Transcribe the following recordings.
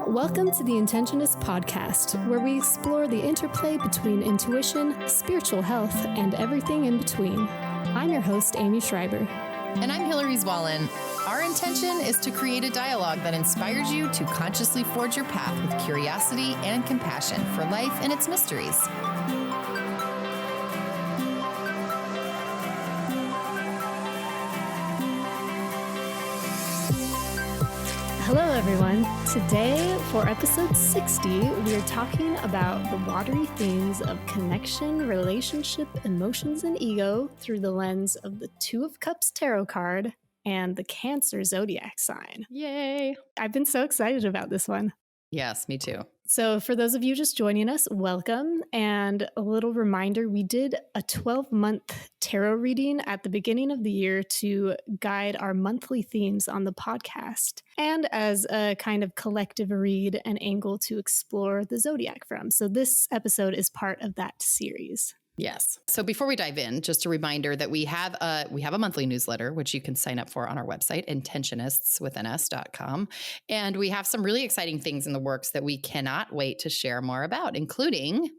Welcome to the Intentionists podcast, where we explore the interplay between intuition, spiritual health, and everything in between. I'm your host, Aimee Schreiber. And I'm Hilary Zwallen. Our intention is to create a dialogue that inspires you to consciously forge your path with curiosity and compassion for life and its mysteries. Hello, everyone. Today, for episode 60, we are talking about the watery themes of connection, relationship, emotions, and ego through the lens of the Two of Cups tarot card and the Cancer zodiac sign. Yay! I've been so excited about this one. Yes, me too. So for those of you just joining us, welcome. And a little reminder, we did a 12-month tarot reading at the beginning of the year to guide our monthly themes on the podcast and as a kind of collective read and angle to explore the zodiac from. So this episode is part of that series. Yes. So before we dive in, just a reminder that we have a monthly newsletter, which you can sign up for on our website, Intentionists.com. And we have some really exciting things in the works that we cannot wait to share more about, including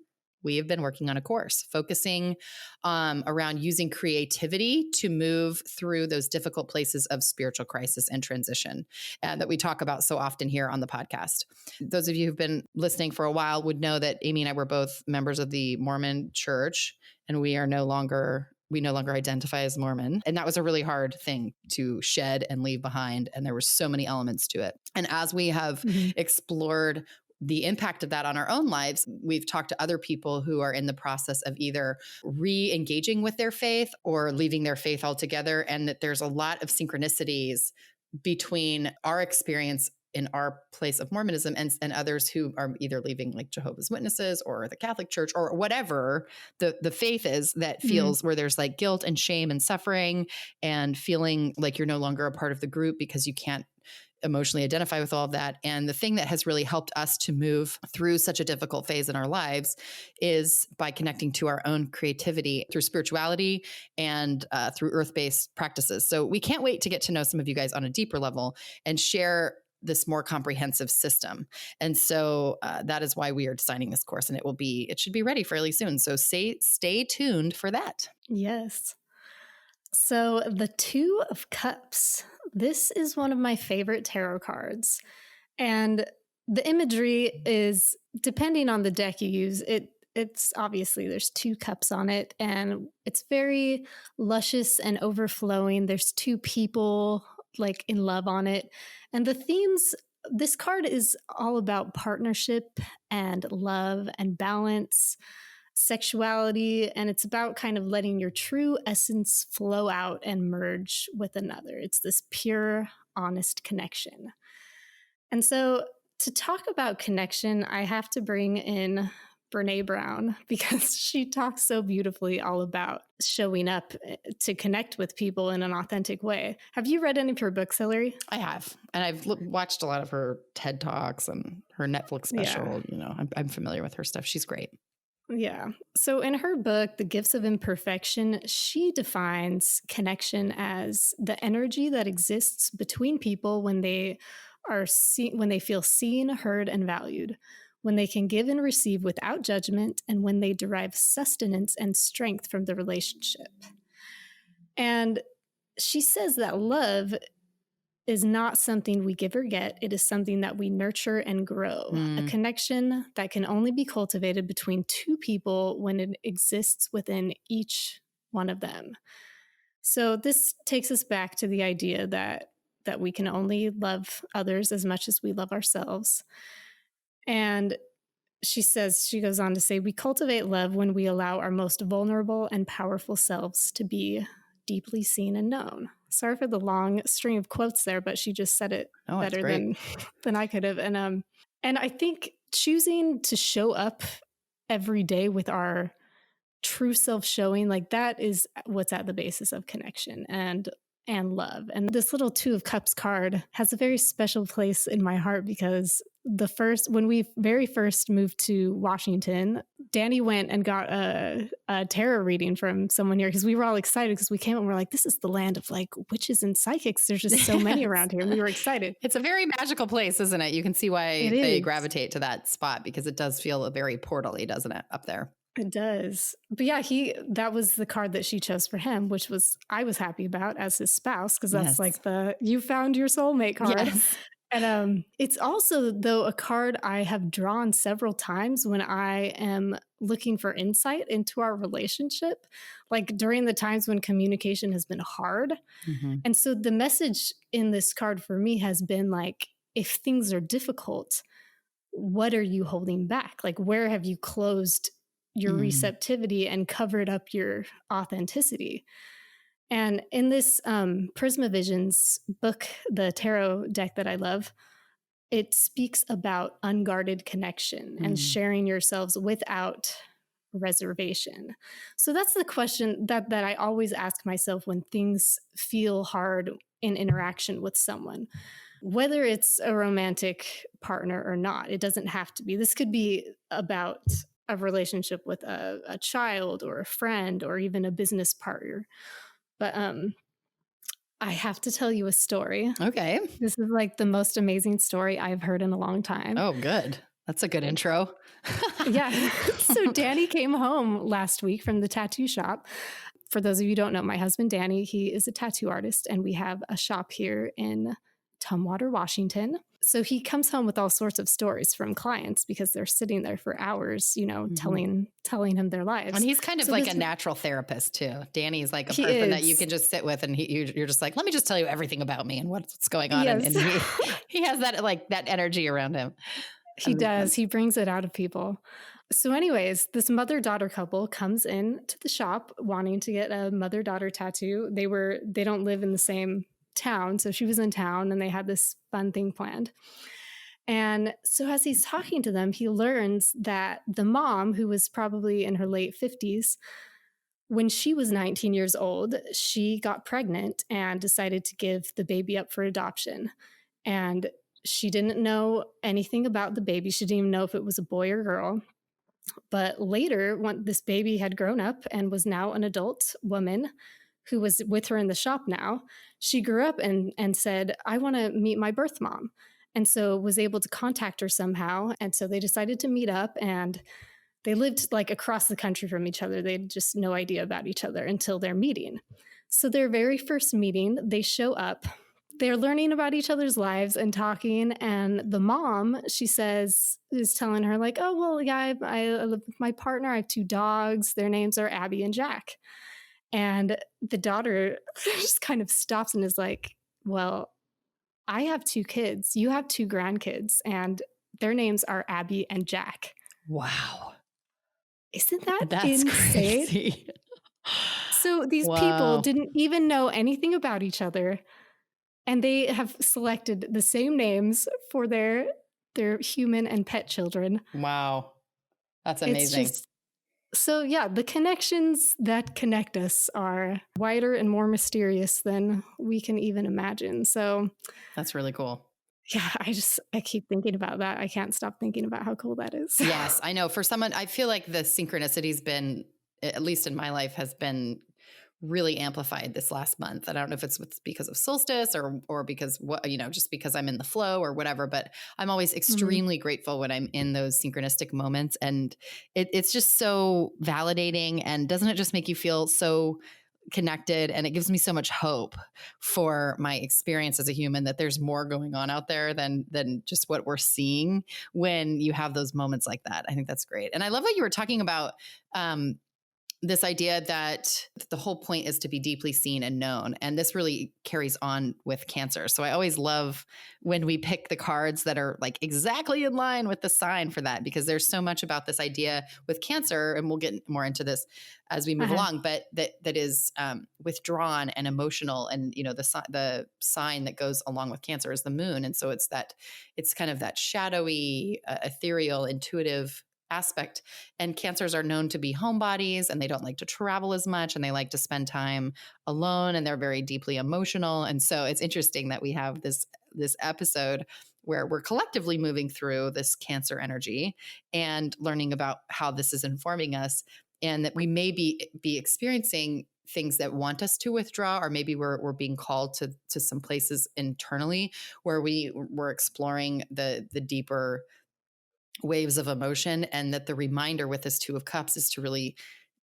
we have been working on a course focusing around using creativity to move through those difficult places of spiritual crisis and transition that we talk about so often here on the podcast. Those of you who've been listening for a while would know that Aimee and I were both members of the Mormon Church, and we no longer identify as Mormon. And that was a really hard thing to shed and leave behind. And there were so many elements to it. And as we have explored the impact of that on our own lives, we've talked to other people who are in the process of either re-engaging with their faith or leaving their faith altogether. And that there's a lot of synchronicities between our experience in our place of Mormonism and others who are either leaving like Jehovah's Witnesses or the Catholic Church or whatever the faith is that feels where there's like guilt and shame and suffering and feeling like you're no longer a part of the group because you can't emotionally identify with all of that. And the thing that has really helped us to move through such a difficult phase in our lives is by connecting to our own creativity through spirituality and through earth-based practices. So we can't wait to get to know some of you guys on a deeper level and share this more comprehensive system. And so that is why we are designing this course, and it should be ready fairly soon. So stay tuned for that. Yes. So the Two of Cups, this is one of my favorite tarot cards. And the imagery is, depending on the deck you use, it's obviously there's two cups on it, and it's very luscious and overflowing. There's two people like in love on it. And the themes, this card is all about partnership and love and balance, sexuality, and it's about kind of letting your true essence flow out and merge with another. It's this pure, honest connection. And so to talk about connection, I have to bring in Brene Brown because she talks so beautifully all about showing up to connect with people in an authentic way. Have you read any of her books, Hilary? I have. And I've watched a lot of her TED Talks and her Netflix special. Yeah. I'm familiar with her stuff. She's great. Yeah. So in her book, The Gifts of Imperfection, she defines connection as the energy that exists between people when they feel seen, heard, and valued, when they can give and receive without judgment, and when they derive sustenance and strength from the relationship. And she says that love is not something we give or get. It is something that we nurture and grow. A connection that can only be cultivated between two people when it exists within each one of them. So this takes us back to the idea that we can only love others as much as we love ourselves. And she goes on to say, we cultivate love when we allow our most vulnerable and powerful selves to be deeply seen and known. Sorry for the long string of quotes there, but she just said it better than I could have. And I think choosing to show up every day with our true self showing, like that is what's at the basis of connection. And and love. And this little Two of Cups card has a very special place in my heart because when we very first moved to Washington, Danny went and got a tarot reading from someone here because we were all excited because we came and we're like, this is the land of like witches and psychics. There's just so many around here. And we were excited. It's a very magical place, isn't it? You can see why they gravitate to that spot because it does feel very portal-y, doesn't it, up there? It does. But yeah, that was the card that she chose for him, which I was happy about as his spouse, because that's like you found your soulmate card. Yes. And it's also, though, a card I have drawn several times when I am looking for insight into our relationship, like during the times when communication has been hard. Mm-hmm. And so the message in this card for me has been like, if things are difficult, what are you holding back? Like, where have you closed your receptivity and covered up your authenticity? And in this Prisma Visions book, the tarot deck that I love, it speaks about unguarded connection and sharing yourselves without reservation. So that's the question that I always ask myself when things feel hard in interaction with someone, whether it's a romantic partner or not. It doesn't have to be. This could be about a relationship with a child or a friend or even a business partner. But I have to tell you a story. Okay. This is like the most amazing story I've heard in a long time. Oh, good. That's a good intro. Yeah. So Danny came home last week from the tattoo shop. For those of you who don't know, my husband, Danny, he is a tattoo artist, and we have a shop here in Tumwater, Washington. So he comes home with all sorts of stories from clients because they're sitting there for hours, telling him their lives. And he's kind of like a natural therapist too. Danny's like a person that you can just sit with, and you're just like, let me just tell you everything about me and what's going on. Yes. And he has that energy around him. He does. He brings it out of people. So anyways, this mother-daughter couple comes in to the shop wanting to get a mother-daughter tattoo. They don't live in the same town. So she was in town and they had this fun thing planned. And so as he's talking to them, he learns that the mom, who was probably in her late 50s, when she was 19 years old, she got pregnant and decided to give the baby up for adoption. And she didn't know anything about the baby. She didn't even know if it was a boy or girl. But later, when this baby had grown up and was now an adult woman who was with her in the shop now, she grew up and said, I want to meet my birth mom. And so was able to contact her somehow. And so they decided to meet up, and they lived like across the country from each other. They had just no idea about each other until their meeting. So their very first meeting, they show up. They're learning about each other's lives and talking. And the mom, she says, is telling her like, oh, well, yeah, I live with my partner. I have 2 dogs. Their names are Abby and Jack. And the daughter just kind of stops and is like, well, I have 2 kids. You have 2 grandkids, and their names are Abby and Jack. Wow. Isn't that's insane? Crazy. So these people didn't even know anything about each other, and they have selected the same names for their human and pet children. Wow. That's amazing. So yeah, the connections that connect us are wider and more mysterious than we can even imagine. So that's really cool. Yeah, I keep thinking about that. I can't stop thinking about how cool that is. Yes, I know. For someone, I feel like the synchronicity's been, at least in my life, has been really amplified this last month. I don't know if it's because of solstice or because just because I'm in the flow or whatever, but I'm always extremely grateful when I'm in those synchronistic moments. And it's just so validating. And doesn't it just make you feel so connected? And it gives me so much hope for my experience as a human, that there's more going on out there than just what we're seeing when you have those moments like that. I think that's great. And I love what you were talking about, this idea that the whole point is to be deeply seen and known. And this really carries on with Cancer. So I always love when we pick the cards that are like exactly in line with the sign for that, because there's so much about this idea with Cancer, and we'll get more into this as we move along, but that is withdrawn and emotional. And, the sign that goes along with Cancer is the moon. And so it's kind of that shadowy, ethereal, intuitive aspect. And Cancers are known to be homebodies, and they don't like to travel as much, and they like to spend time alone, and they're very deeply emotional. And so it's interesting that we have this episode where we're collectively moving through this Cancer energy and learning about how this is informing us, and that we may be experiencing things that want us to withdraw, or maybe we're being called to some places internally where we're exploring the deeper waves of emotion. And that the reminder with this Two of Cups is to really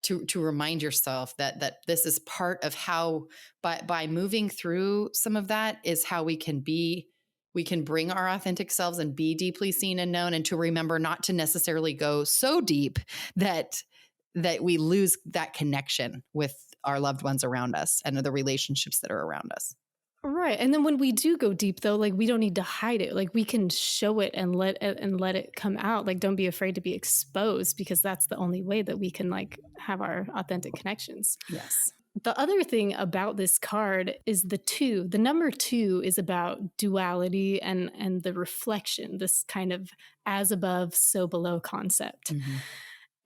to remind yourself that this is part of how, by moving through some of that, is how we can bring our authentic selves and be deeply seen and known, and to remember not to necessarily go so deep that we lose that connection with our loved ones around us and the relationships that are around us. Right. And then when we do go deep though, like we don't need to hide it. Like we can show it and let it come out. Like don't be afraid to be exposed, because that's the only way that we can like have our authentic connections. Yes. The other thing about this card is the 2. The number 2 is about duality and the reflection, this kind of as above, so below concept. Mm-hmm.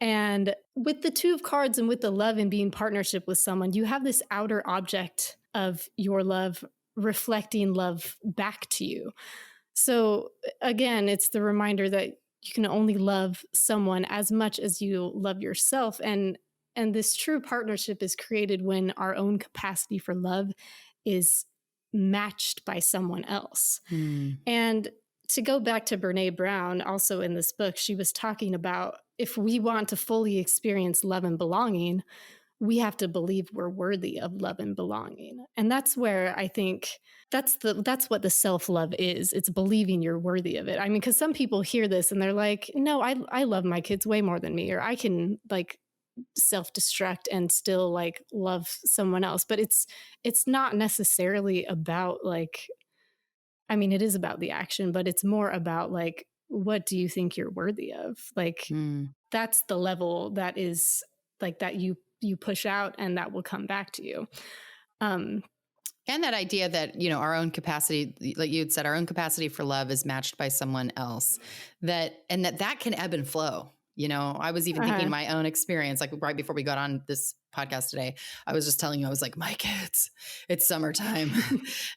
And with the 2 of cards and with the love and being partnership with someone, you have this outer object of your love reflecting love back to you. So again, it's the reminder that you can only love someone as much as you love yourself. And this true partnership is created when our own capacity for love is matched by someone else. Mm. And to go back to Brene Brown, also in this book, she was talking about if we want to fully experience love and belonging, we have to believe we're worthy of love and belonging. And that's where I think that's what the self-love is. It's believing you're worthy of it. I mean, because some people hear this and they're like, no, I love my kids way more than me, or I can like self-destruct and still like love someone else. But it's not necessarily about like, I mean, it is about the action, but it's more about like, what do you think you're worthy of? Like, that's the level that is like that you push out and that will come back to you. And that idea that, our own capacity, like you had said, our own capacity for love is matched by someone else, that can ebb and flow. I was even thinking my own experience, like right before we got on this podcast today, I was just telling you, I was like, my kids, it's summertime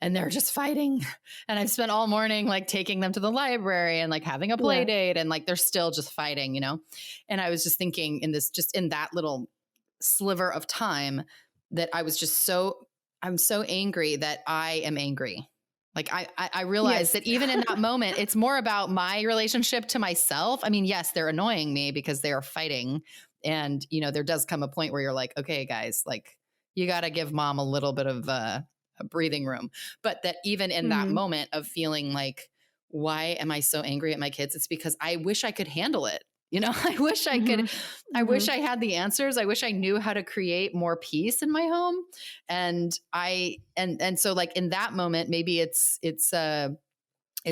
and they're just fighting. And I've spent all morning like taking them to the library and like having a play date, and like, they're still just fighting, And I was just thinking in that little sliver of time, that I was just I'm so angry that I am angry. Like I realized that even in that moment, it's more about my relationship to myself. I mean, yes, they're annoying me because they are fighting. And, there does come a point where you're like, okay, guys, like you got to give mom a little bit of a breathing room. But that even in that moment of feeling like, why am I so angry at my kids? It's because I wish I could handle it. I wish I could, I wish I had the answers. I wish I knew how to create more peace in my home. And so like in that moment, maybe it's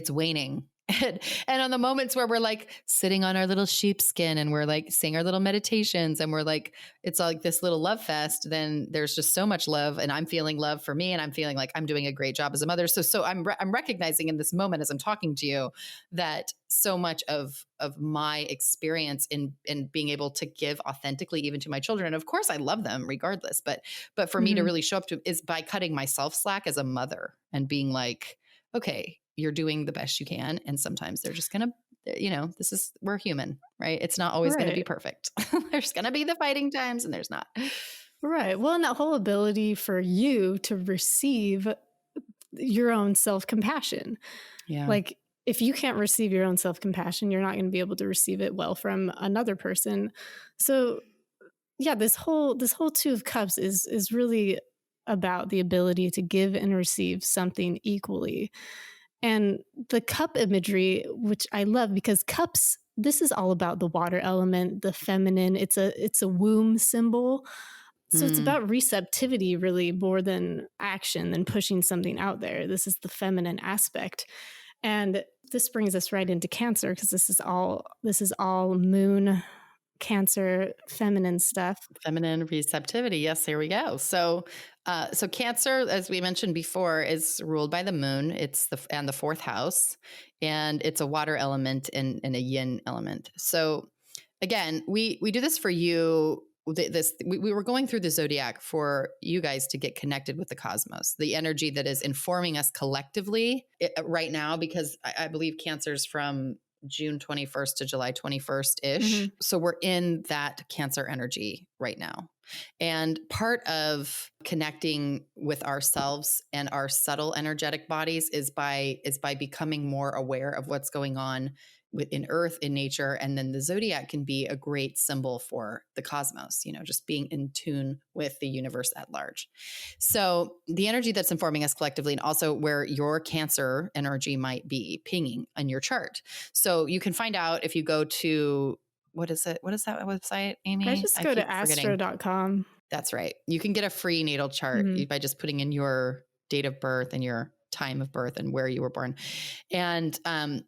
waning. And on the moments where we're like sitting on our little sheepskin and we're like saying our little meditations and we're like, it's like this little love fest, then there's just so much love, and I'm feeling love for me, and I'm feeling like I'm doing a great job as a mother. So I'm recognizing in this moment as I'm talking to you that so much of my experience in being able to give authentically even to my children, and of course I love them regardless, but for me to really show up to is by cutting myself slack as a mother and being like, okay, you're doing the best you can. And sometimes they're just going to, we're human, right? It's not always going to be perfect. There's going to be the fighting times, and there's not. Right. Well, and that whole ability for you to receive your own self-compassion. Yeah. Like if you can't receive your own self-compassion, you're not going to be able to receive it well from another person. So yeah, this whole 2 of Cups is really about the ability to give and receive something equally. And the cup imagery, which I love, because cups, this is all about the water element, the feminine. It's a womb symbol. So it's about receptivity really more than action, than pushing something out there. This is the feminine aspect. And this brings us right into Cancer, because this is all moon, Cancer, feminine stuff. Feminine receptivity. Yes, here we go. So Cancer, as we mentioned before, is ruled by the moon. It's the 4th house, and it's a water element and a yin element. So again, we do this for you. We were going through the zodiac for you guys to get connected with the cosmos, the energy that is informing us collectively right now, because I believe Cancer's from June 21st to July 21st ish. Mhm. So we're in that Cancer energy right now. And part of connecting with ourselves and our subtle energetic bodies is by becoming more aware of what's going on within Earth, in nature. And then the zodiac can be a great symbol for the cosmos, just being in tune with the universe at large. So the energy that's informing us collectively, and also where your Cancer energy might be pinging on your chart. So you can find out if you go to, what is it? What is that website, I Aimee? just I go to keep forgetting. astro.com. That's right. You can get a free natal chart by just putting in your date of birth and your time of birth and where you were born. And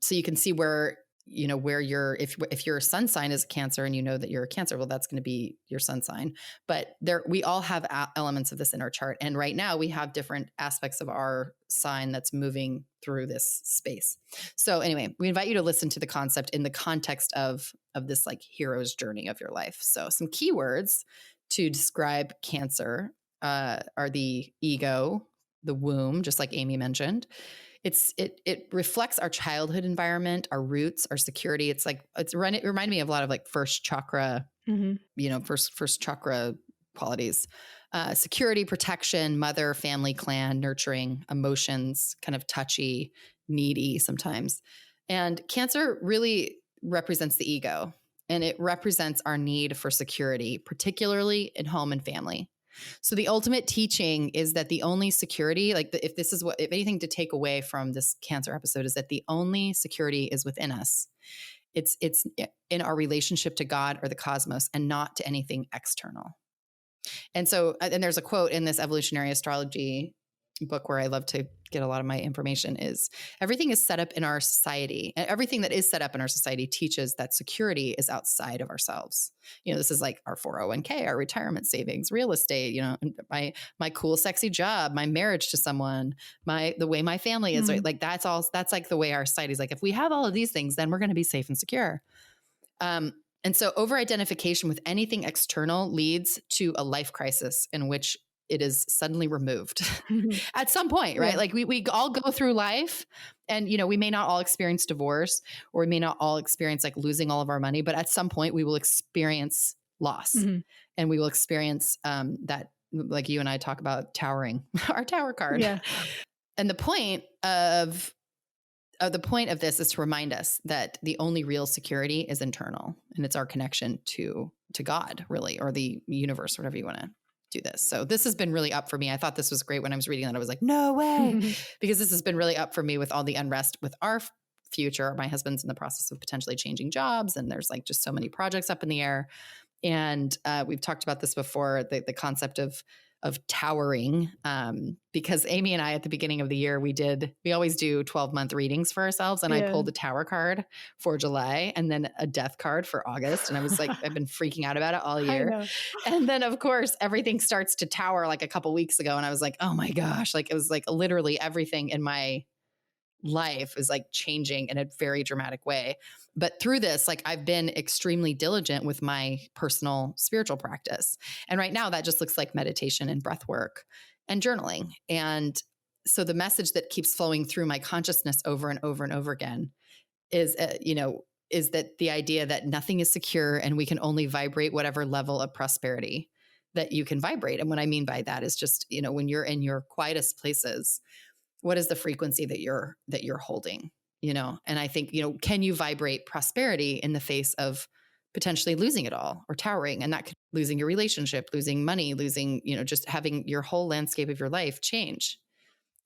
so you can see where your, if your sun sign is Cancer and you know that you're a Cancer, well, that's going to be your sun sign. But we all have elements of this in our chart. And right now we have different aspects of our sign that's moving through this space. So anyway, we invite you to listen to the concept in the context of this like hero's journey of your life. So some keywords to describe Cancer are the ego, the womb, just like Aimee mentioned. It reflects our childhood environment, our roots, our security. It reminded me of a lot of like first chakra, first chakra qualities. Security, protection, mother, family, clan, nurturing, emotions, kind of touchy, needy sometimes. And Cancer really represents the ego, and it represents our need for security, particularly in home and family. So the ultimate teaching is that the only security, if anything to take away from this Cancer episode, is that the only security is within us. It's in our relationship to God or the cosmos, and not to anything external. And so, and there's a quote in this evolutionary astrology book where I love to get a lot of my information, is everything is set up in our society. And everything that is set up in our society teaches that security is outside of ourselves. This is like our 401k, our retirement savings, real estate, my cool, sexy job, my marriage to someone, the way my family is, right? Like that's like the way our society is. Like, if we have all of these things, then we're going to be safe and secure. And so over-identification with anything external leads to a life crisis in which it is suddenly removed at some point, right? Yeah. Like we all go through life, and, we may not all experience divorce, or we may not all experience like losing all of our money, but at some point we will experience loss, and we will experience that, like you and I talk about towering, our tower card. Yeah. And the point of this is to remind us that the only real security is internal, and it's our connection to God, really, or the universe, whatever you want to do this. So this has been really up for me. I thought this was great when I was reading that. I was like, no way, because this has been really up for me with all the unrest with our future. My husband's in the process of potentially changing jobs, and there's like just so many projects up in the air. And we've talked about this before, the concept of towering, because Aimee and I, at the beginning of the year, we always do 12-month readings for ourselves. And I pulled a tower card for July and then a death card for August. And I was like, I've been freaking out about it all year. And then of course, everything starts to tower like a couple weeks ago. And I was like, oh my gosh, like it was like literally everything in my life is like changing in a very dramatic way. But through this, like I've been extremely diligent with my personal spiritual practice. And right now that just looks like meditation and breath work and journaling. And so the message that keeps flowing through my consciousness over and over and over again is, is that the idea that nothing is secure, and we can only vibrate whatever level of prosperity that you can vibrate. And what I mean by that is just, when you're in your quietest places, what is the frequency that you're holding, and I think, can you vibrate prosperity in the face of potentially losing it all or towering? And that could losing your relationship, losing money, losing, just having your whole landscape of your life change.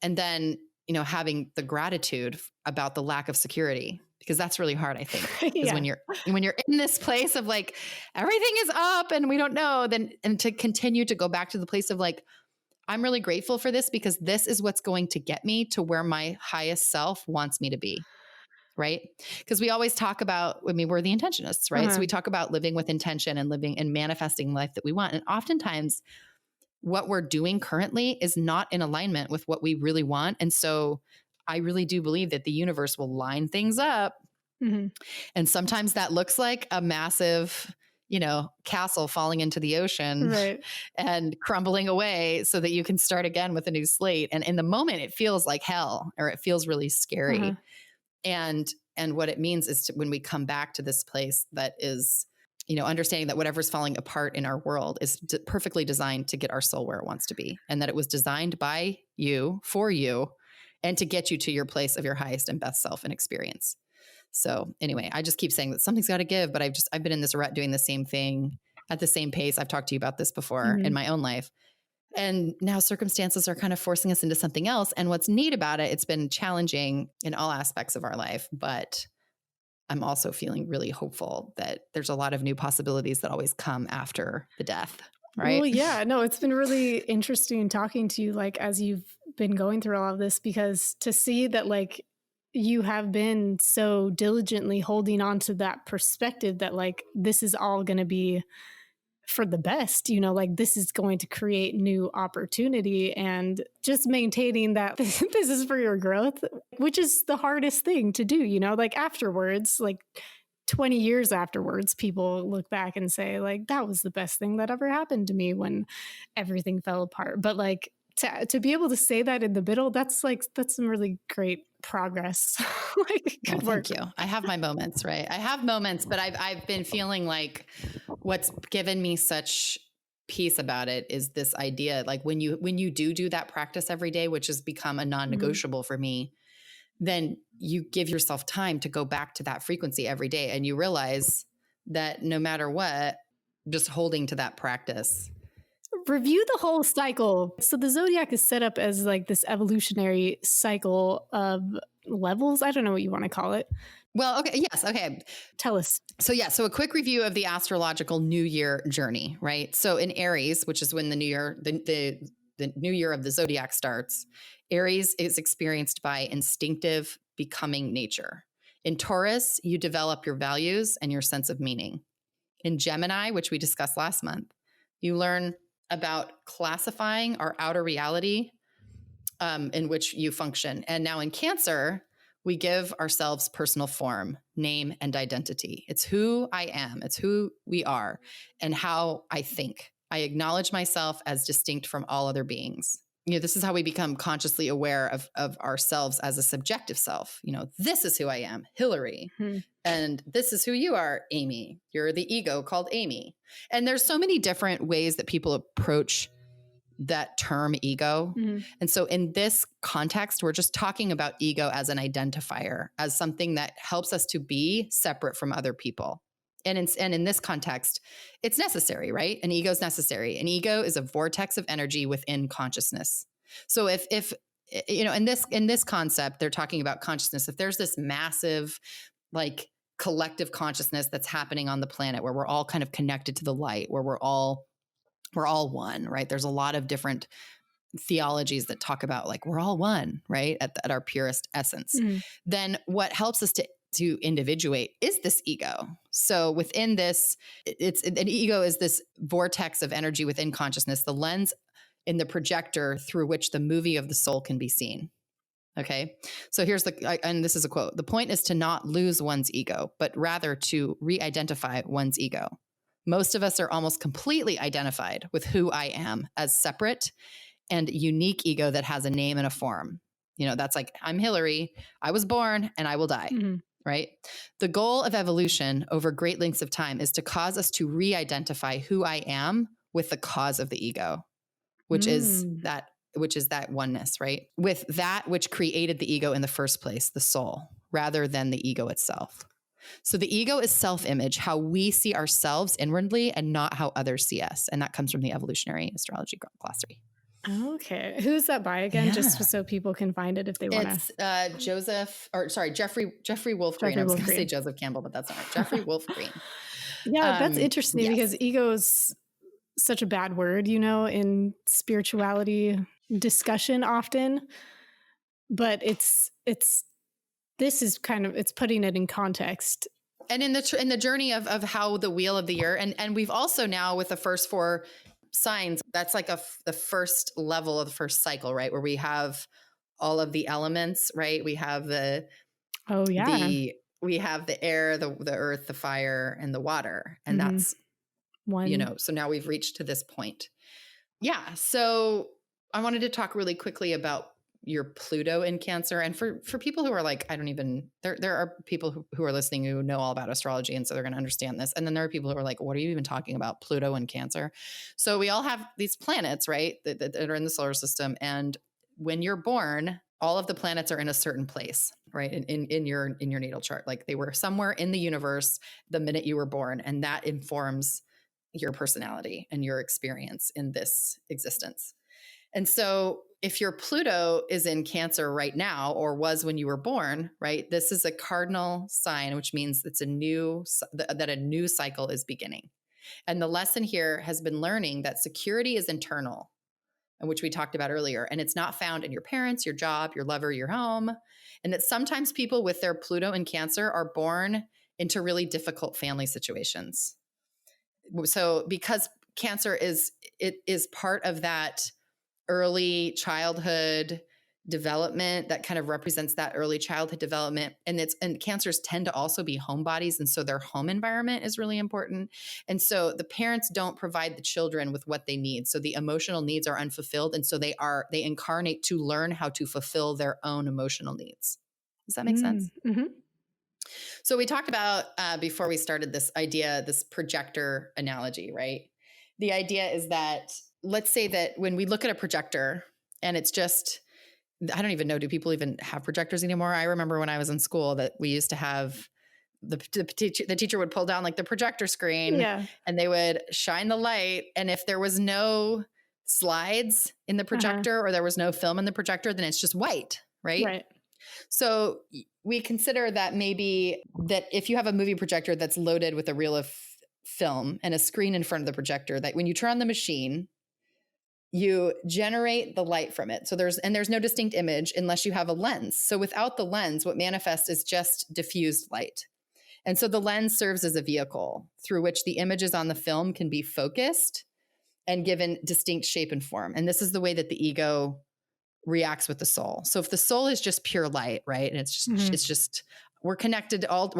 And then, having the gratitude about the lack of security, because that's really hard, I think, because when you're in this place of like, everything is up and we don't know, then, and to continue to go back to the place of like, I'm really grateful for this because this is what's going to get me to where my highest self wants me to be. Right. Because we always talk about, we're the Intentionists, right? So we talk about living with intention and living and manifesting life that we want. And oftentimes what we're doing currently is not in alignment with what we really want. And so I really do believe that the universe will line things up Mhm. And sometimes that looks like a massive, castle falling into the ocean Right. and crumbling away so that you can start again with a new slate. And in the moment, it feels like hell, or it feels really Uh-huh. scary. And what it means is when we come back to this place that is, understanding that whatever's falling apart in our world is perfectly designed to get our soul where it wants to be, and that it was designed by you for you, and to get you to your place of your highest and best self and experience. So anyway, I just keep saying that something's got to give, but I've been in this rut doing the same thing at the same pace. I've talked to you about this before in Mhm. my own life. And now circumstances are kind of forcing us into something else. And what's neat about it, it's been challenging in all aspects of our life, but I'm also feeling really hopeful that there's a lot of new possibilities that always come after the death. Right. Well, yeah, no, it's been really interesting talking to you, like, as you've been going through all of this, because to see that, like, you have been so diligently holding on to that perspective that, like, this is all going to be for the best, like, this is going to create new opportunity, and just maintaining that this is for your growth, which is the hardest thing to do, like, afterwards, like, 20 years afterwards, people look back and say, like, that was the best thing that ever happened to me when everything fell apart. But, like, to be able to say that in the middle, that's some really great progress. Like, Well, good work. thank you. I have my moments, right? I have moments, but I've been feeling like what's given me such peace about it is this idea, like when you do that practice every day, which has become a Mhm. non-negotiable for me, then you give yourself time to go back to that frequency every day, and you realize that no matter what, just holding to that practice. Review the whole cycle. So the zodiac is set up as like this evolutionary cycle of levels. I don't know what you want to call it. Well, okay, yes, okay. Tell us. So a quick review of the astrological new year journey, right? So in Aries, which is when the new year, the new year of the zodiac starts, Aries is experienced by instinctive becoming nature. In Taurus, you develop your values and your sense of meaning. In Gemini, which we discussed last month, you learn about classifying our outer reality in which you function. And now in Cancer, we give ourselves personal form, name, and identity. It's who I am, it's who we are, and how I think. I acknowledge myself as distinct from all other beings. This is how we become consciously aware of ourselves as a subjective self. This is who I am, Hilary. Hmm. And this is who you are, Aimee. You're the ego called Aimee. And there's so many different ways that people approach that term ego. Mm-hmm. And so in this context, we're just talking about ego as an identifier, as something that helps us to be separate from other people. And in this context, it's necessary, right? An ego is necessary. An ego is a vortex of energy within consciousness. So if in this concept, they're talking about consciousness. If there's this massive, like, collective consciousness that's happening on the planet, where we're all kind of connected to the light, where we're all one, right? There's a lot of different theologies that talk about, like, we're all one, right? At our purest essence. Mm-hmm. Then what helps us to individuate is this ego. So within this, it's an ego is this vortex of energy within consciousness, the lens in the projector through which the movie of the soul can be seen. Okay. So and this is a quote: "The point is to not lose one's ego, but rather to re-identify one's ego. Most of us are almost completely identified with who I am as separate and unique ego that has a name and a form. That's like, I'm Hilary, I was born and I will die." Mm-hmm. Right? The goal of evolution over great lengths of time is to cause us to re-identify who I am with the cause of the ego, which is that oneness, right? With that which created the ego in the first place, the soul, rather than the ego itself. So the ego is self-image, how we see ourselves inwardly and not how others see us. And that comes from the Evolutionary Astrology Glossary. Okay. Who's that by again? Yeah. Just so people can find it if they want to. It's Jeffrey Wolf Green. I was going to say Joseph Campbell, but that's not right. Jeffrey Wolf Green. Yeah, that's interesting yes. because ego's such a bad word, in spirituality discussion often. But it's putting it in context. And in the journey of how the wheel of the year, and we've also now, with the first 4 signs, that's like the first level of the first cycle, right? Where we have all of the elements, right? We have the we have the air, the earth, the fire, and the water. And Mhm. that's, One. so now we've reached to this point. Yeah. So I wanted to talk really quickly about your Pluto in Cancer. And for people who are like, I don't even, there are people who are listening who know all about astrology. And so they're going to understand this. And then there are people who are like, what are you even talking about? Pluto in Cancer. So we all have these planets, right, that are in the solar system. And when you're born, all of the planets are in a certain place, right? In your natal chart. Like they were somewhere in the universe the minute you were born. And that informs your personality and your experience in this existence. And so if your Pluto is in Cancer right now, or was when you were born, right, this is a cardinal sign, which means it's a new cycle is beginning. And the lesson here has been learning that security is internal, and which we talked about earlier. And it's not found in your parents, your job, your lover, your home. And that sometimes people with their Pluto in Cancer are born into really difficult family situations. So because Cancer is part of that early childhood development that kind of represents that early childhood development, and Cancers tend to also be homebodies, and so their home environment is really important. And so the parents don't provide the children with what they need, so the emotional needs are unfulfilled, and so they incarnate to learn how to fulfill their own emotional needs. Does that make sense? Mm-hmm. So we talked about before we started this projector analogy, right? The idea is that, let's say that when we look at a projector and it's just, I don't even know, do people even have projectors anymore? I remember when I was in school that we used to have the teacher would pull down like the projector screen, Yeah. and they would shine the light. And if there was no slides in the projector or there was no film in the projector, then it's just white, right? Right. So we consider that maybe that if you have a movie projector that's loaded with a reel of film and a screen in front of the projector, that when you turn on the machine, you generate the light from it. So there's no distinct image unless you have a lens. So without the lens, what manifests is just diffused light. And so the lens serves as a vehicle through which the images on the film can be focused and given distinct shape and form. And this is the way that the ego reacts with the soul. So if the soul is just pure light, right? And it's just we're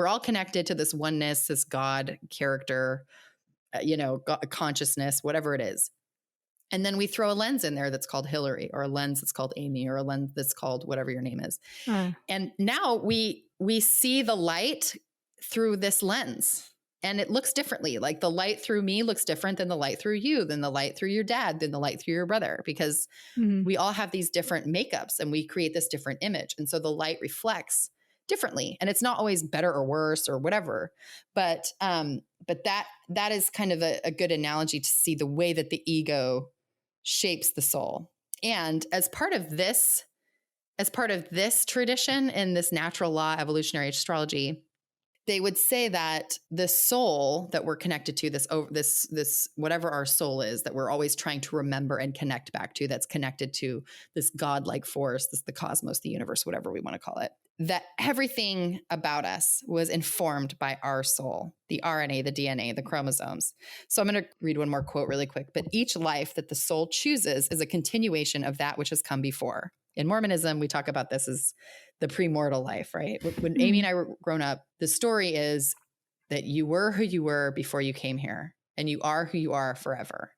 all connected to this oneness, this God character, God, consciousness, whatever it is. And then we throw a lens in there that's called Hilary, or a lens that's called Aimee, or a lens that's called whatever your name is. And now we see the light through this lens. And it looks differently. Like the light through me looks different than the light through you, than the light through your dad, than the light through your brother, because we all have these different makeups and we create this different image. And so the light reflects differently. And it's not always better or worse or whatever. But that is kind of a good analogy to see the way that the ego shapes the soul. And as part of this tradition in this natural law evolutionary astrology, they would say that the soul that we're connected to, this whatever our soul is, that we're always trying to remember and connect back to, that's connected to this godlike force, the cosmos, the universe, whatever we want to call it, that everything about us was informed by our soul, the RNA, the DNA, the chromosomes. So I'm going to read one more quote really quick. But each life that the soul chooses is a continuation of that which has come before. In Mormonism, we talk about this as the premortal life, right? When Aimee and I were grown up, the story is that you were who you were before you came here, and you are who you are forever.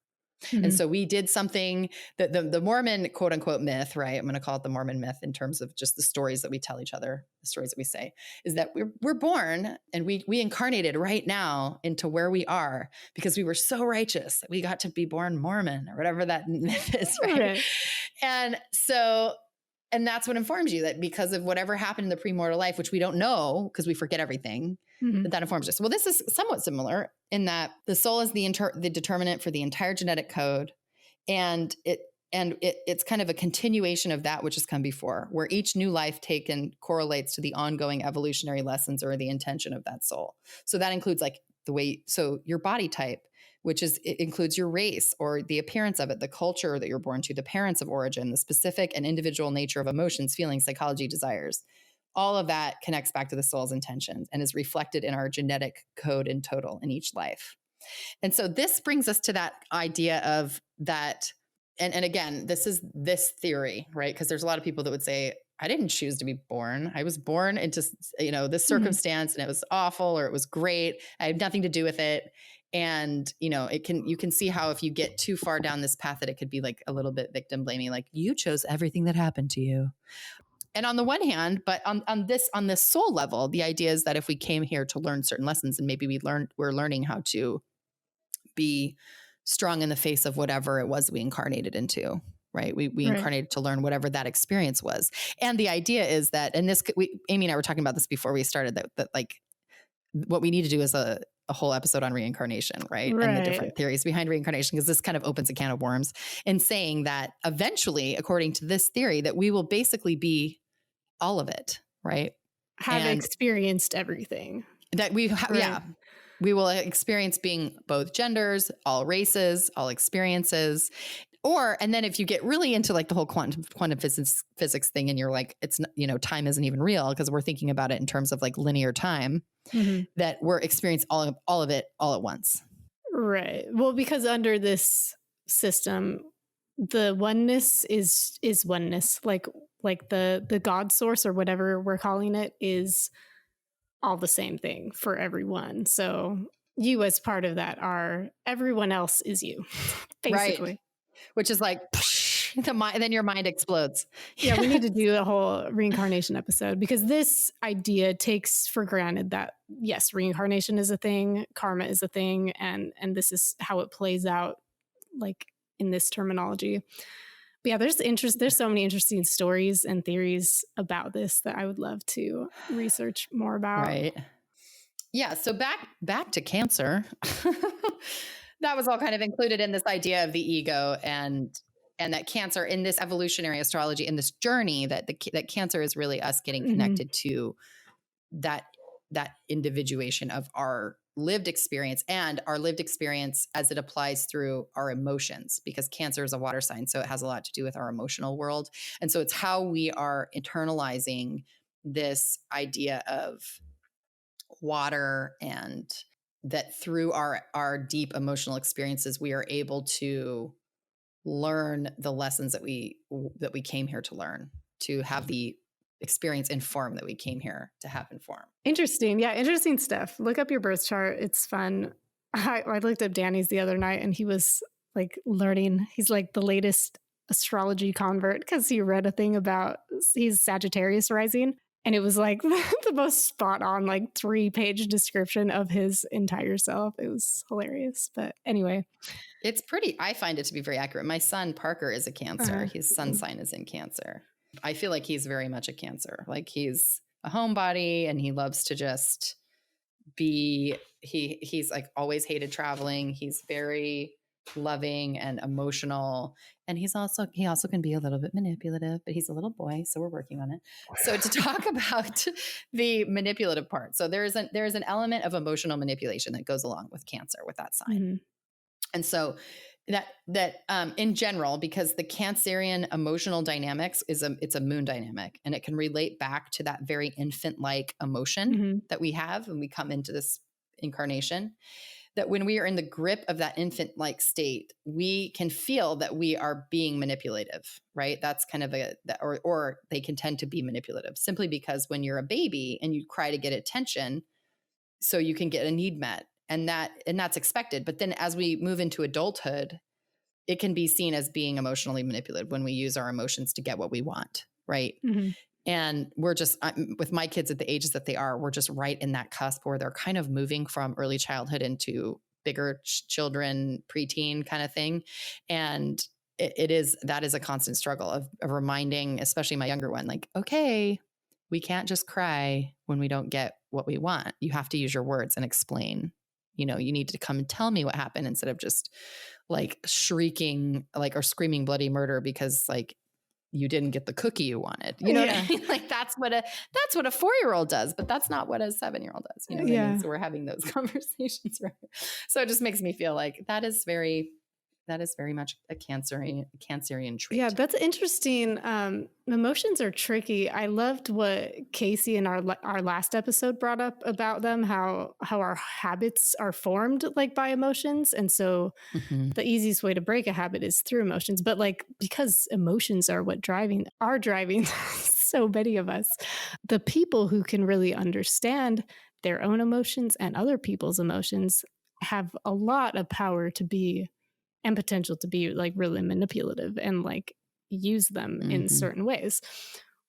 And so we did something that the Mormon quote unquote myth, right? I'm going to call it the Mormon myth in terms of just the stories that we tell each other, the stories that we say, is that we're born and we incarnated right now into where we are because we were so righteous that we got to be born Mormon, or whatever that myth is, right? And that's what informs you, that because of whatever happened in the premortal life, which we don't know because we forget everything, that informs us. Well, this is somewhat similar in that the soul is the determinant for the entire genetic code. And it's kind of a continuation of that which has come before, where each new life taken correlates to the ongoing evolutionary lessons or the intention of that soul. So that includes like so your body type, which it includes your race or the appearance of it, the culture that you're born to, the parents of origin, the specific and individual nature of emotions, feelings, psychology, desires. All of that connects back to the soul's intentions and is reflected in our genetic code in total in each life. And so this brings us to that idea of that. And again, this is this theory, right? Because there's a lot of people that would say, I didn't choose to be born. I was born into, this Mhm. circumstance, and it was awful or it was great. I had nothing to do with it. And, you can see how if you get too far down this path that it could be like a little bit victim blaming, like you chose everything that happened to you. And on the one hand, but on this soul level, the idea is that if we came here to learn certain lessons, and maybe we're learning how to be strong in the face of whatever it was we incarnated into, right? We Right. incarnated to learn whatever that experience was. And the idea is that, and Aimee and I were talking about this before we started, that like what we need to do is a whole episode on reincarnation, right? And the Right. different theories behind reincarnation, because this kind of opens a can of worms in saying that eventually, according to this theory, that we will basically be all of it, right? Have And experienced everything. that Right. we will experience being both genders, all races, all experiences. And then if you get really into like the whole quantum physics thing, and you're like, it's, time isn't even real because we're thinking about it in terms of like linear time, Mhm. that we're experiencing all of it all at once. Right. Well, because under this system, the oneness is oneness. Like the God source or whatever we're calling it is all the same thing for everyone. So you as part of that are everyone else is you, Right. basically. Which is like, then your mind explodes. Yeah, we need to Yes. do a whole reincarnation episode because this idea takes for granted that yes, reincarnation is a thing, karma is a thing, and this is how it plays out like in this terminology. But yeah, there's so many interesting stories and theories about this that I would love to research more about. Right. Yeah. So back to Cancer. That was all kind of included in this idea of the ego, and that Cancer in this evolutionary astrology, in this journey, that that Cancer is really us getting Mhm. connected to that individuation of our lived experience, and our lived experience as it applies through our emotions, because Cancer is a water sign, so it has a lot to do with our emotional world. And so it's how we are internalizing this idea of water, and that through our deep emotional experiences we are able to learn the lessons that we came here to learn, to have the experience inform that we came here to have inform. Interesting. Yeah, interesting stuff. Look up your birth chart. It's fun. I looked up Danny's the other night and he was like learning. He's like the latest astrology convert because he read a thing about he's Sagittarius rising. And it was like the most spot on, like 3-page description of his entire self. It was hilarious. But anyway. I find it to be very accurate. My son Parker is a Cancer. Uh, His sun sign is in Cancer. I feel like he's very much a Cancer. Like he's a homebody, and he loves to just be, he's like always hated traveling. He's very loving and emotional, and he also can be a little bit manipulative, but he's a little boy, so we're working on it. So to talk about the manipulative part, so there's an element of emotional manipulation that goes along with Cancer, with that sign. mhm. And so that in general, because the Cancerian emotional dynamics it's a moon dynamic, and it can relate back to that very infant-like emotion Mhm. that we have when we come into this incarnation, that when we are in the grip of that infant-like state, we can feel that we are being manipulative, right? That's kind of or they can tend to be manipulative simply because when you're a baby and you cry to get attention so you can get a need met, and that's expected. But then as we move into adulthood, it can be seen as being emotionally manipulative when we use our emotions to get what we want, right? Mhm. And we're just, with my kids at the ages that they are, we're just right in that cusp where they're kind of moving from early childhood into bigger children, preteen kind of thing. And that is a constant struggle of reminding, especially my younger one, like, okay, we can't just cry when we don't get what we want. You have to use your words and explain. You need to come and tell me what happened, instead of just like shrieking, like, or screaming bloody murder because like you didn't get the cookie you wanted. You know what I Yeah. mean? Like that's what a 4-year-old does, but that's not what a 7-year-old does. You know what I mean? Yeah. So we're having those conversations. Right? So it just makes me feel like that is very much a Cancerian trait. Yeah, that's interesting. Emotions are tricky. I loved what Casey in our last episode brought up about them, how our habits are formed like by emotions, and so Mhm. the easiest way to break a habit is through emotions. But like because emotions are what are driving so many of us. The people who can really understand their own emotions and other people's emotions have a lot of power to be and potential to be like really manipulative and like use them in Mhm. certain ways.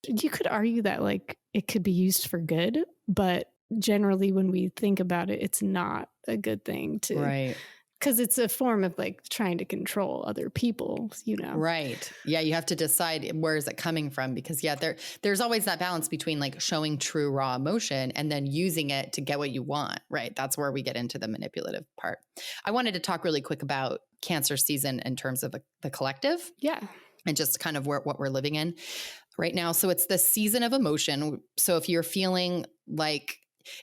You could argue that like it could be used for good, but generally when we think about it, it's not a good thing to Right. because it's a form of like trying to control other people, you know. Right. Yeah, you have to decide where is it coming from because yeah, there's always that balance between like showing true raw emotion and then using it to get what you want, right? That's where we get into the manipulative part. I wanted to talk really quick about Cancer season in terms of the collective Yeah. and just kind of what we're living in right now. So it's the season of emotion. So if you're feeling like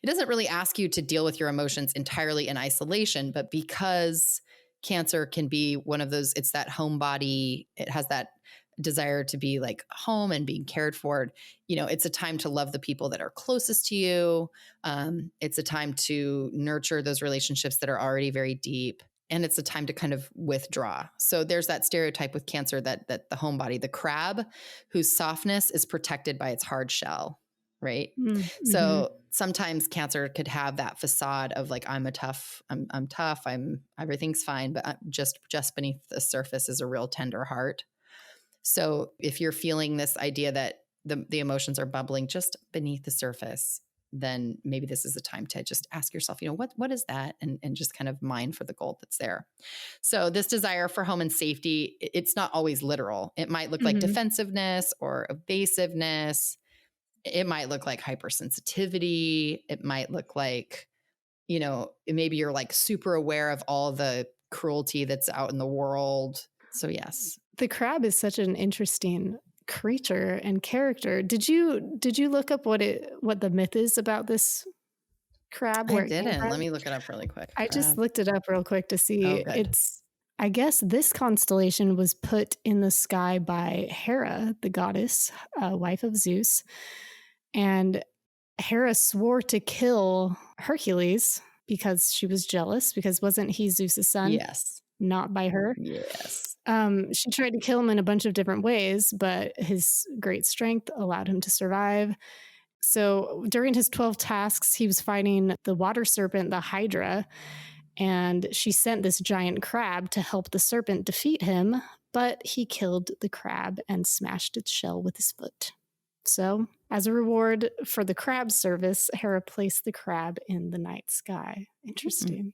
it doesn't really ask you to deal with your emotions entirely in isolation, but because Cancer can be one of those, it's that homebody, it has that desire to be like home and being cared for. You know, it's a time to love the people that are closest to you. It's a time to nurture those relationships that are already very deep, and it's a time to kind of withdraw. So there's that stereotype with Cancer that the homebody, the crab, whose softness is protected by its hard shell, right? Mm-hmm. So sometimes Cancer could have that facade of like I'm tough, I'm everything's fine, but just beneath the surface is a real tender heart. So if you're feeling this idea that the emotions are bubbling just beneath the surface, then maybe this is a time to just ask yourself, you know, what is that? And just kind of mine for the gold that's there. So this desire for home and safety, it's not always literal. It might look like Mm-hmm. defensiveness or evasiveness. It might look like hypersensitivity. It might look like, you know, maybe you're like super aware of all the cruelty that's out in the world. So yes. The crab is such an interesting creature and character. Did you look up what the myth is about this crab, I where it came didn't. from? Let me look it up really quick. I just Crab. looked it up real quick to Oh, see. good. It's I guess this constellation was put in the sky by Hera, the goddess, wife of Zeus, and Hera swore to kill Hercules because she was jealous. Because wasn't he Zeus's son, Yes. not by her? Yes. She tried to kill him in a bunch of different ways, but his great strength allowed him to survive. So during his 12 tasks, he was fighting the water serpent, the Hydra, and she sent this giant crab to help the serpent defeat him, but he killed the crab and smashed its shell with his foot. So, as a reward for the crab service, Hera placed the crab in the night sky. Mm. Interesting.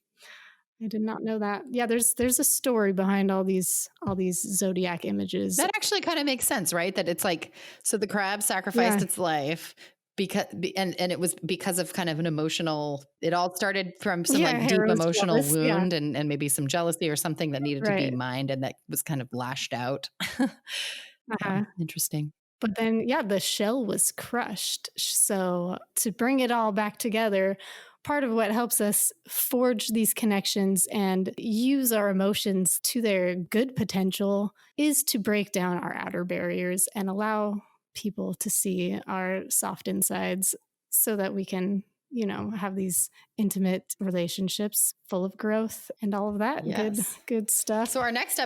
I did not know that. Yeah, there's a story behind all these zodiac images. That actually kind of makes sense, right? That it's like, so the crab sacrificed Yeah. its life because, and it was because of kind of an emotional, it all started from some Yeah, like deep Hera was emotional jealous. Yeah. wound and maybe some jealousy or something that needed to be Right. mined and that was kind of lashed out. Yeah. Uh-huh. Interesting. But then, yeah, the shell was crushed. So, to bring it all back together, part of what helps us forge these connections and use our emotions to their good potential is to break down our outer barriers and allow people to see our soft insides so that we can, have these intimate relationships full of growth and all of that Yes. good stuff. So our next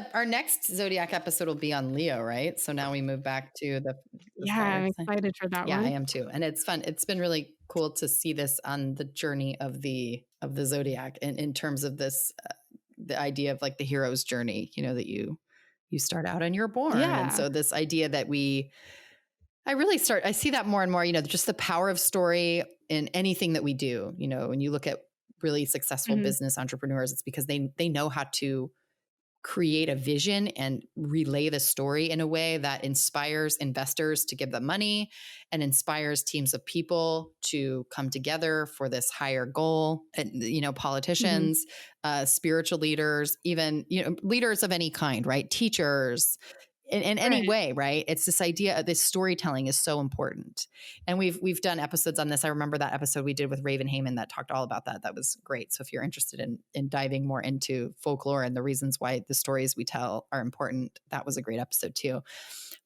zodiac episode will be on Leo, right? So now we move back to the Yeah, fire I'm sign. excited for that Yeah, I one. am too. And it's fun. It's been really cool to see this on the journey of the zodiac in terms of this the idea of like the hero's journey, you know, that you start out and you're born. And Yeah. so this idea that I see that more and more, you know, just the power of story in anything that we do. You know, when you look at really successful Mhm. business entrepreneurs, it's because they know how to create a vision and relay the story in a way that inspires investors to give them money and inspires teams of people to come together for this higher goal. And, you know, Mhm. politicians, spiritual leaders, even, you know, leaders of any kind, right? Teachers, in any Right. way, right? It's this idea of this storytelling is so important. And we've done episodes on this. I remember that episode we did with Raven Heyman that talked all about that. That was great. So if you're interested in diving more into folklore and the reasons why the stories we tell are important, that was a great episode too.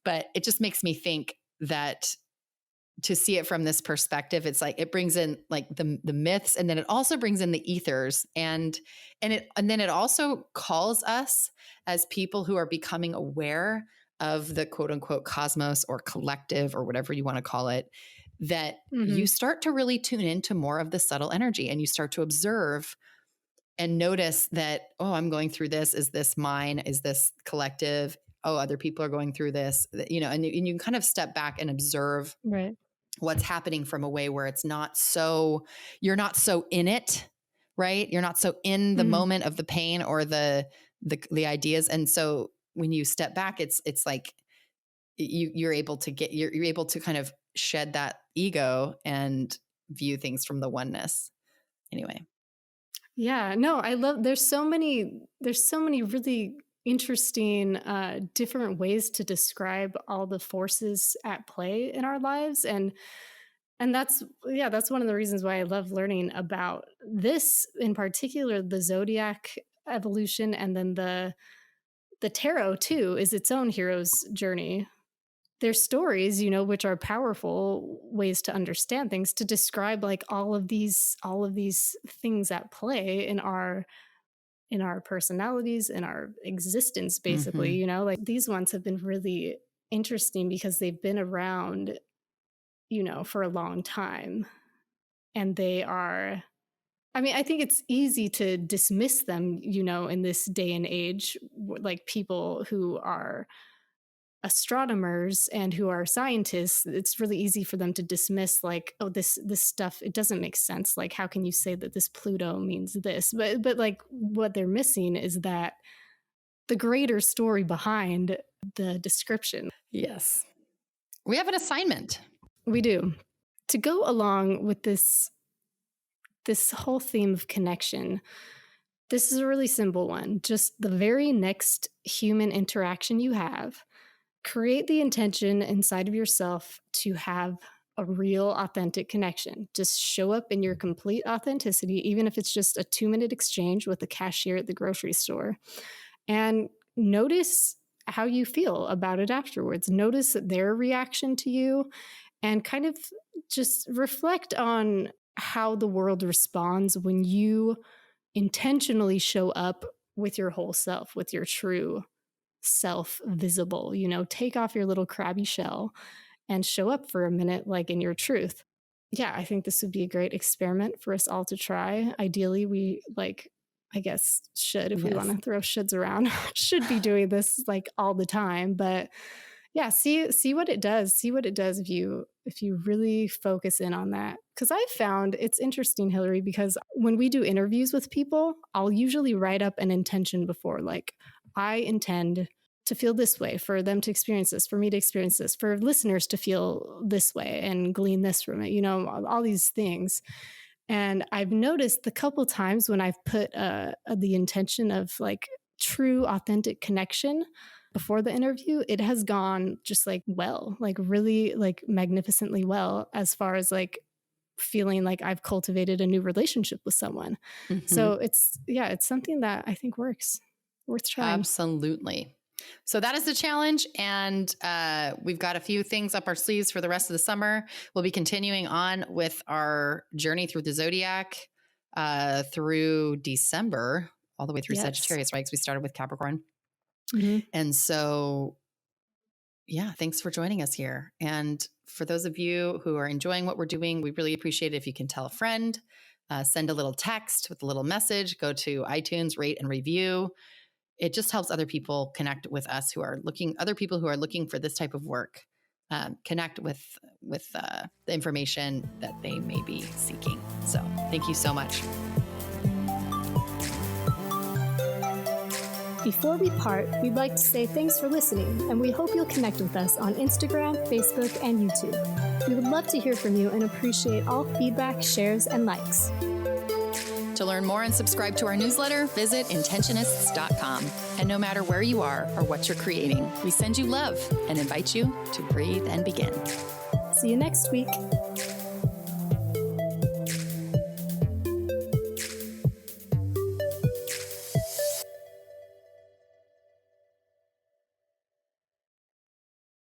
But it just makes me think that to see it from this perspective, it's like it brings in like the myths, and then it also brings in the ethers, and then it also calls us as people who are becoming aware of the quote unquote cosmos or collective or whatever you want to call it, that you start to really tune into more of the subtle energy, and you start to observe and notice that, oh, I'm going through this. Is this mine? Is this collective? Oh, other people are going through this, and you can kind of step back and observe Right. what's happening from a way where it's not so, you're not so in it, right? You're not so in the moment of the pain or the ideas. And so when you step back, it's like you're able to kind of shed that ego and view things from the oneness. Anyway. Yeah, no, I love, there's so many really interesting different ways to describe all the forces at play in our lives. And that's one of the reasons why I love learning about this, in particular the zodiac evolution, and then the tarot too is its own hero's journey. There's stories, which are powerful ways to understand things, to describe like all of these things at play in our personalities, in our existence, basically. Like these ones have been really interesting because they've been around, for a long time. And they are, I mean, I think it's easy to dismiss them, in this day and age, like people who are astronomers and who are scientists. It's really easy for them to dismiss, like, oh, this stuff, it doesn't make sense. Like, how can you say that this Pluto means this? But like, what they're missing is that the greater story behind the description. Yes. We have an assignment. We do. To go along with this whole theme of connection, this is a really simple one. Just the very next human interaction you have, create the intention inside of yourself to have a real, authentic connection. Just show up in your complete authenticity, even if it's just a 2-minute exchange with the cashier at the grocery store. And notice how you feel about it afterwards. Notice their reaction to you, and kind of just reflect on how the world responds when you intentionally show up with your whole self, with your true self visible. Take off your little crabby shell and show up for a minute, like in your truth. Yeah, I think this would be a great experiment for us all to try. Ideally, we I guess if we want to throw shoulds around, should be doing this like all the time. But yeah, see what it does. See what it does if you really focus in on that. Because I found it's interesting, Hilary, because when we do interviews with people, I'll usually write up an intention before, like, I intend to feel this way, for them to experience this, for me to experience this, for listeners to feel this way and glean this from it, all these things. And I've noticed the couple times when I've put the intention of like true, authentic connection before the interview, it has gone just like well, like really like magnificently well, as far as like feeling like I've cultivated a new relationship with someone. So it's something that I think works. Worth trying. Absolutely. So that is the challenge. And we've got a few things up our sleeves for the rest of the summer. We'll be continuing on with our journey through the zodiac through December, all the way through Sagittarius, right? Because we started with Capricorn. And so, yeah, thanks for joining us here. And for those of you who are enjoying what we're doing, we really appreciate it if you can tell a friend, send a little text with a little message, go to iTunes, rate and review. It just helps other people connect with us other people who are looking for this type of work, connect with the information that they may be seeking. So thank you so much. Before we part, we'd like to say thanks for listening, and we hope you'll connect with us on Instagram, Facebook, and YouTube. We would love to hear from you and appreciate all feedback, shares, and likes. To learn more and subscribe to our newsletter, visit Intentionists.com. And no matter where you are or what you're creating, we send you love and invite you to breathe and begin. See you next week.